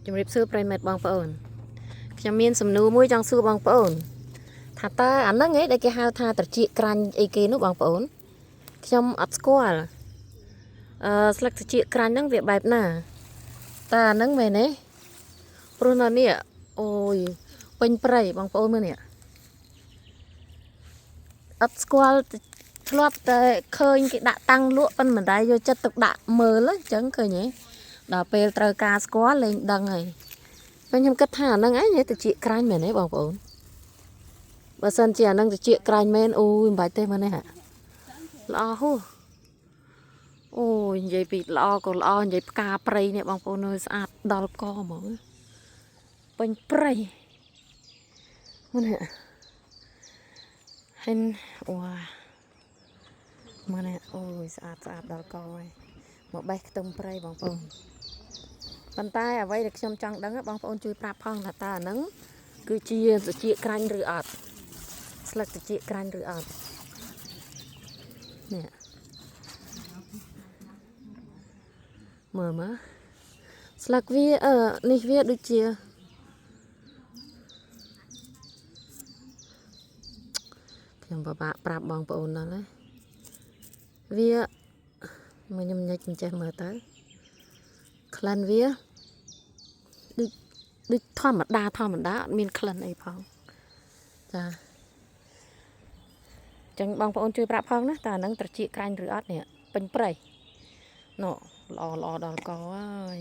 ជំរាបសួរប្រិយមិត្តបងប្អូនខ្ញុំមានសំណួរមួយចង់សួរបងប្អូនថាតើអាហ្នឹងឯងដែលគេហៅថាត្រចៀកក្រាញ់អីគេនោះបងប្អូនខ្ញុំអត់ស្គាល់ស្លឹកត្រចៀកក្រាញ់ហ្នឹងវាបែបណាតើអាហ្នឹងមែនទេព្រោះនៅនេះអូយពេញព្រៃបងប្អូនមើលនេះអត់ស្គាល់ធ្លាប់តែឃើញគេដាក់តាំងលក់ប៉ុន្តែមិនដែរយកចិត្តទុកដាក់មើលអញ្ចឹងឃើញទេដល់ពេលត្រូវការស្គាល់លែងដឹងហើយខ្ញុំគិតថាអាហ្នឹងឯងត្រចៀកក្រាញ់មែនទេបងប្អូនបើសិនជាអាហ្នឹងត្រចៀកក្រាញ់មែនអូយមិនបាច់ទេមើលនេះល្អហូអូយនិយាយពីល្អក៏ល្អនិយាយផ្កាព្រៃនេះបងប្អូនអើយស្អាតដល់កហ្មងពេញព្រៃមើលនេះហិនវ៉ាមើលនេះអូយស្អាតដល់កហើយមកបេះខ្ទឹមព្រៃបងប្អូនប៉ុន្តែអ្វីដែលខ្ញុំចង់ដឹងបងប្អូនជួយប្រាប់ផងថាតើអាហ្នឹងគឺជាត្រចៀកក្រាញ់ឬអត់ស្លឹកត្រចៀកក្រាញ់ឬអត់នេះមើលស្លឹកវានេះវាដូចជាខ្ញុំពិបាកប្រាប់បងប្អូនដល់ណាវាមកខ្ញុំញិចចេះមើលទៅក្លិនវាដូចធម្មតាអត់មានក្លិនអីផងចាចឹងបងប្អូនជួយប្រាប់ផងណាតើអានឹងត្រចៀកក្រាញ់ឬអត់នេះពេញព្រៃណូល្អដល់កហើយ